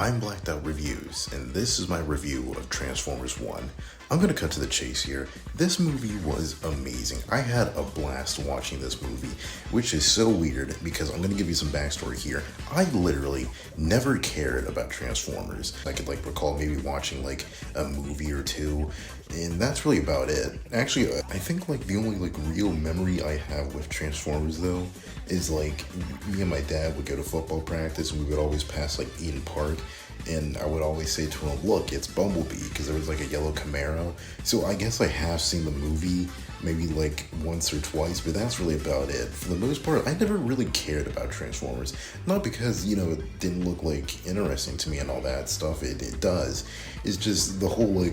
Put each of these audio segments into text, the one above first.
I'm Blacked Out Reviews, and this is my review of Transformers 1. I'm gonna cut to the chase here. This movie was amazing. I had a blast watching this movie, which is so weird because I'm gonna give you some backstory here. I literally never cared about Transformers. I could recall maybe watching a movie or two, and that's really about it. Actually, I think the only real memory I have with Transformers though is me and my dad would go to football practice and we would always pass Eden Park, and I would always say to him, look, it's Bumblebee, because there was a yellow Camaro. So I guess I have seen the movie maybe once or twice, but that's really about it. For the most part, I never really cared about Transformers. Not because, it didn't look interesting to me and all that stuff. It does. It's just the whole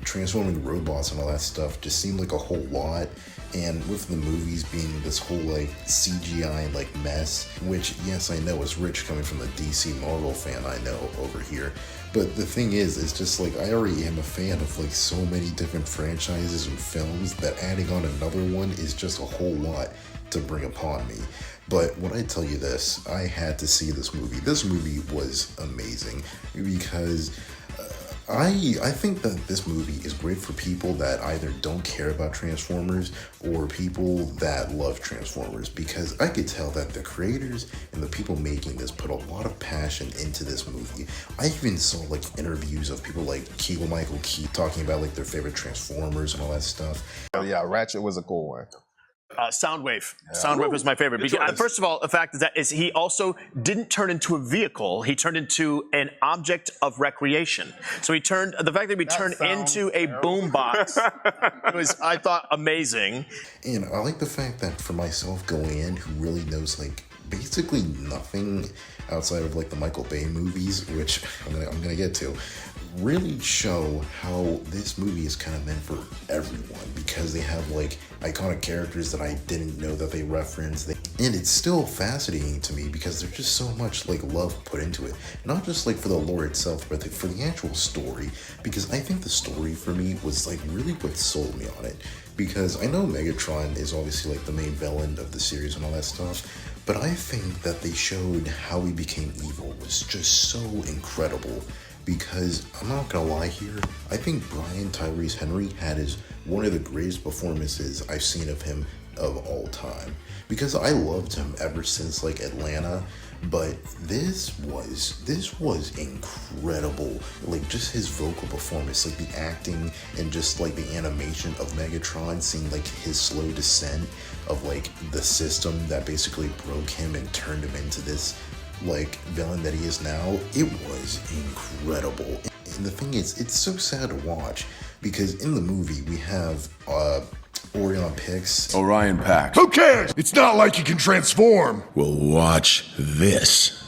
transforming robots and all that stuff just seemed like a whole lot. And with the movies being this whole CGI mess, which yes, I know is rich coming from the DC Marvel fan I know over here. But the thing is, it's just I already am a fan of so many different franchises and films that adding on another one is just a whole lot to bring upon me. But when I tell you this, I had to see this movie. This movie was amazing because I think that this movie is great for people that either don't care about Transformers or people that love Transformers, because I could tell that the creators and the people making this put a lot of passion into this movie. I even saw interviews of people like Keegan-Michael Key talking about their favorite Transformers and all that stuff. Oh yeah, Ratchet was a cool one. Soundwave. Soundwave was my favorite. Because, first of all, the fact is he also didn't turn into a vehicle. He turned into an object of recreation. So the fact that he turned into a boombox was, I thought, amazing. And I like the fact that for myself going in, who really knows basically nothing outside of the Michael Bay movies, which I'm gonna get to, really show how this movie is kind of meant for everyone, because they have iconic characters that I didn't know that they referenced, and it's still fascinating to me because there's just so much love put into it, not just for the lore itself, but for the actual story, because I think the story for me was really what sold me on it. Because I know Megatron is obviously the main villain of the series and all that stuff, but I think that they showed how he became evil was just so incredible. Because I'm not gonna lie here, I think Brian Tyree Henry had one of the greatest performances I've seen of him of all time. Because I loved him ever since Atlanta, but this was incredible. Just his vocal performance, the acting, and just the animation of Megatron, seeing his slow descent of the system that basically broke him and turned him into this villain that he is now. It was incredible. And the thing is, it's so sad to watch because in the movie we have Orion Pax. Who cares? It's not like you can transform. Well, watch this.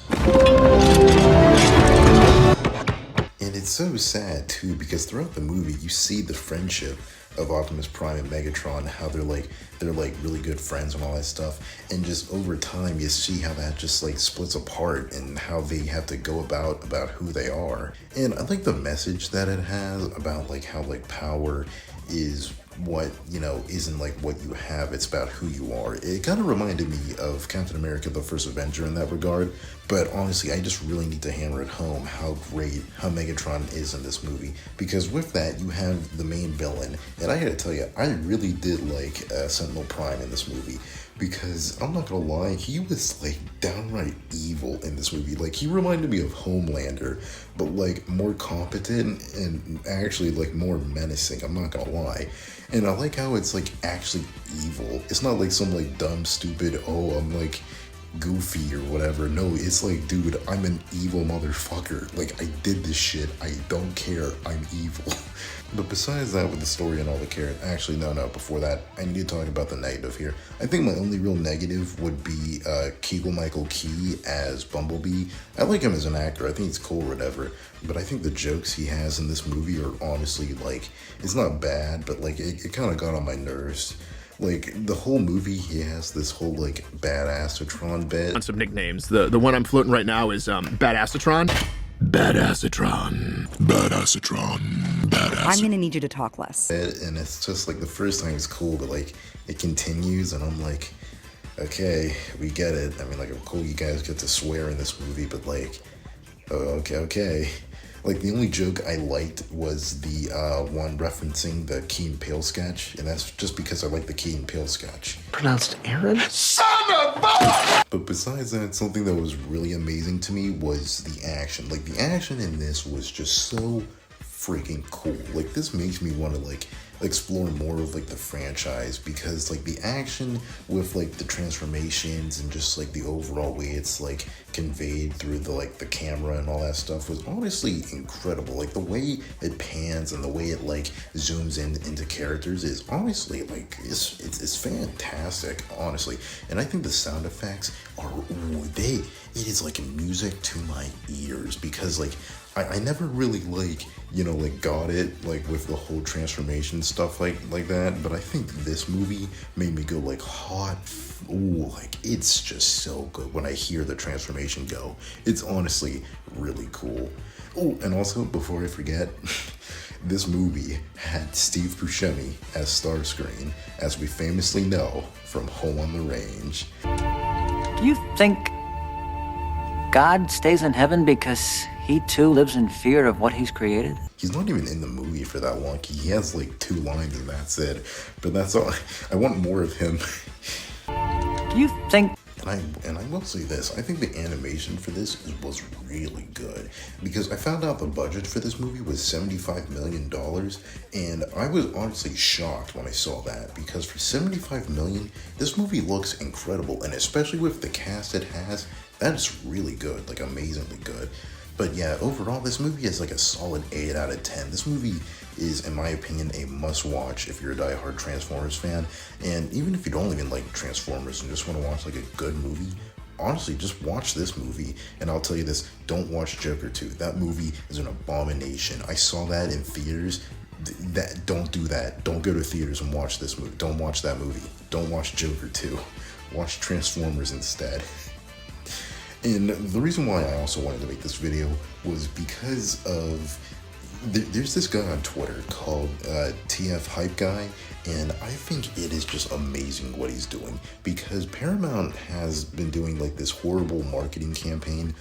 And it's so sad too because throughout the movie you see the friendship of Optimus Prime and Megatron, how they're really good friends and all that stuff, and just over time you see how that just splits apart and how they have to go about who they are. And I like the message that it has about how power is what isn't what you have, it's about who you are. It kind of reminded me of Captain America the First Avenger in that regard, but honestly I just really need to hammer it home how great Megatron is in this movie, because with that you have the main villain, and I gotta tell you, I really did Sentinel Prime in this movie, because I'm not gonna lie, he was downright evil in this movie. He reminded me of Homelander, but more competent and actually more menacing, I'm not gonna lie. And I like how it's actually evil. It's not some dumb, stupid, oh, I'm goofy or whatever. No, it's dude, I'm an evil motherfucker. I did this shit. I don't care. I'm evil. But besides that, with the story and all the characters, actually, no, before that, I need to talk about the negative here. I think my only real negative would be Keegan-Michael Key as Bumblebee. I like him as an actor. I think he's cool or whatever. But I think the jokes he has in this movie are honestly, it's not bad, but it kind of got on my nerves. The whole movie, he has this whole Badassatron bit. On some nicknames. The one I'm floating right now is Badassatron. Badassatron. I'm gonna need you to talk less. And it's just the first time it's cool, but it continues, and I'm okay, we get it. I mean, cool, you guys get to swear in this movie, but Okay. Like, the only joke I liked was the one referencing the Key and Peele sketch, and that's just because I like the Key and Peele sketch. Pronounced Aaron? But besides that, something that was really amazing to me was the action. Like, the action in this was just so freaking cool. Like, this makes me want to, like, explore more of, like, the franchise, because, like, the action with, like, the transformations and just, like, the overall way it's, like, conveyed through the, like, the camera and all that stuff was honestly incredible. Like, the way it pans and the way it, like, zooms in into characters is honestly, like, it's fantastic, honestly. And I think the sound effects are, it is like music to my ears, because, like, I never really, like, you know, like, got it, like, with the whole transformation stuff like that, but I think this movie made me go, like, hot. Ooh, like, it's just so good when I hear the transformation go. It's honestly really cool. Oh, and also, before I forget, this movie had Steve Buscemi as Starscream, as we famously know from Home on the Range. Do you think God stays in heaven because he too lives in fear of what he's created? He's not even in the movie for that long. He has like 2 lines and that's it. But that's all. I want more of him. Do you think... And I will say this, I think the animation for this was really good, because I found out the budget for this movie was $75 million, and I was honestly shocked when I saw that, because for $75 million, this movie looks incredible, and especially with the cast it has, that's really good, like amazingly good. But yeah, overall, this movie is like a solid 8 out of 10. This movie is, in my opinion, a must-watch if you're a diehard Transformers fan. And even if you don't even like Transformers and just want to watch like a good movie, honestly, just watch this movie. And I'll tell you this, don't watch Joker 2. That movie is an abomination. I saw that in theaters. Don't do that. Don't go to theaters and watch this movie. Don't watch that movie. Don't watch Joker 2. Watch Transformers instead. And the reason why I also wanted to make this video was because of, there's this guy on Twitter called TF Hype Guy, and I think it is just amazing what he's doing, because Paramount has been doing like this horrible marketing campaign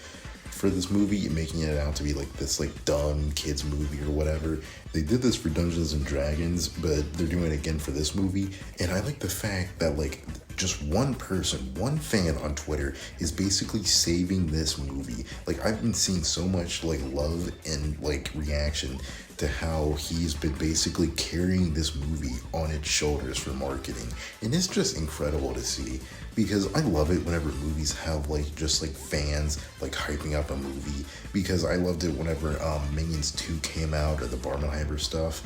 for this movie, making it out to be like this like dumb kids movie or whatever. They did this for Dungeons and Dragons, but they're doing it again for this movie. And I like the fact that like just one person, one fan on Twitter is basically saving this movie. Like, I've been seeing so much like love and like reaction to how he's been basically carrying this movie on its shoulders for marketing. And it's just incredible to see, because I love it whenever movies have like just like fans like hyping up a movie, because I loved it whenever Minions 2 came out, or the Barbenheimer stuff.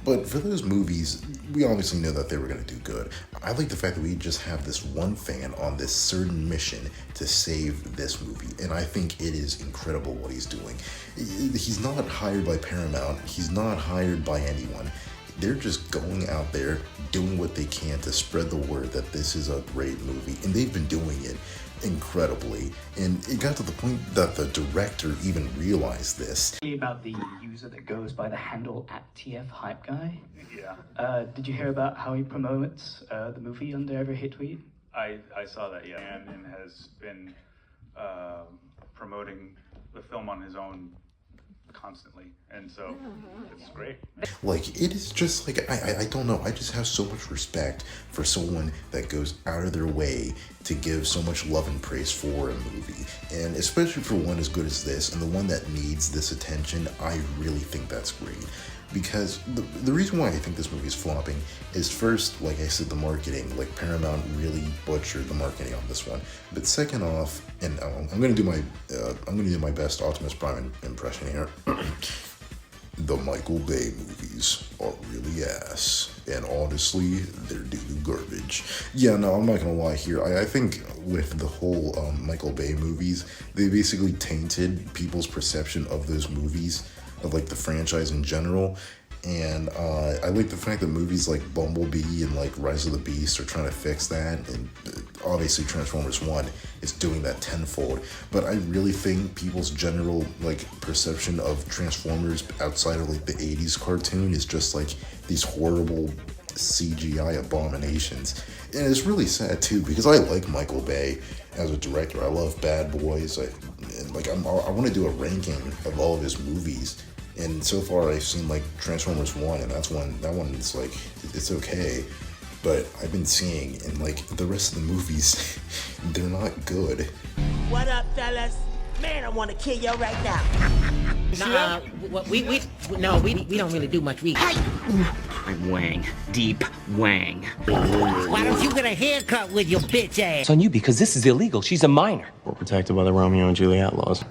But for those movies, we obviously know that they were going to do good. I like the fact that we just have this one fan on this certain mission to save this movie, and I think it is incredible what he's doing. He's not hired by Paramount. He's not hired by anyone. They're just going out there, doing what they can to spread the word that this is a great movie, and they've been doing it incredibly. And it got to the point that the director even realized this. About the user that goes by the handle @TF Hype Guy. Yeah. Did you hear about how he promotes the movie under every hit tweet? I saw that, yeah. And has been promoting the film on his own constantly, and so it's great. Like, it is just like, I don't know, I just have so much respect for someone that goes out of their way to give so much love and praise for a movie, and especially for one as good as this, and the one that needs this attention. I really think that's great, because the reason why I think this movie is flopping is, first, like I said, the marketing. Like, Paramount really butchered the marketing on this one. But second off, and I'm gonna do my best Optimus Prime impression here. The Michael Bay movies are really ass, and honestly, they're doo-doo garbage. Yeah, no, I'm not gonna lie here. I think with the whole Michael Bay movies, they basically tainted people's perception of those movies, of like the franchise in general. And I like the fact that movies like Bumblebee and like Rise of the Beast are trying to fix that, and obviously Transformers 1 is doing that tenfold. But I really think people's general like perception of Transformers outside of like the 80s cartoon is just like these horrible CGI abominations. And it's really sad too, because I like Michael Bay as a director. I love Bad Boys, and Like I want to do a ranking of all of his movies, and so far I've seen like Transformers 1, and that one's like it's okay, but I've been seeing in like the rest of the movies, they're not good. What up, fellas? Man, I want to kill you right now. We don't really do much reading. I'm Wang. Deep Wang. Why don't you get a haircut with your bitch ass? It's on you because this is illegal. She's a minor. We're protected by the Romeo and Juliet laws.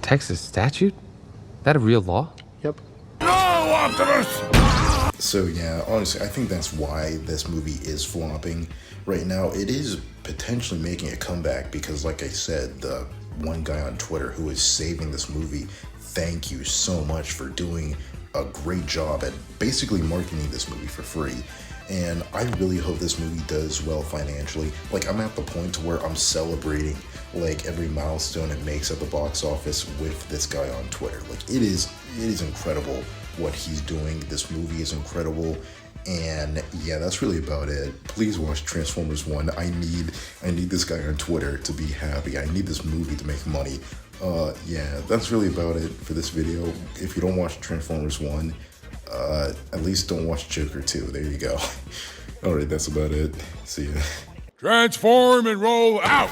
Texas statute? That a real law? Yep. No, Optimus! So yeah, honestly, I think that's why this movie is flopping right now. It is potentially making a comeback because, like I said, the one guy on Twitter who is saving this movie, thank you so much for doing a great job at basically marketing this movie for free. And I really hope this movie does well financially. Like, I'm at the point to where I'm celebrating like every milestone it makes at the box office with this guy on Twitter. Like, it is incredible what he's doing. This movie is incredible. And yeah, that's really about it. Please watch Transformers 1. I need this guy on Twitter to be happy. I need this movie to make money. Yeah, that's really about it for this video. If you don't watch Transformers 1, at least don't watch Joker 2. There you go. Alright, that's about it. See ya. Transform and roll out!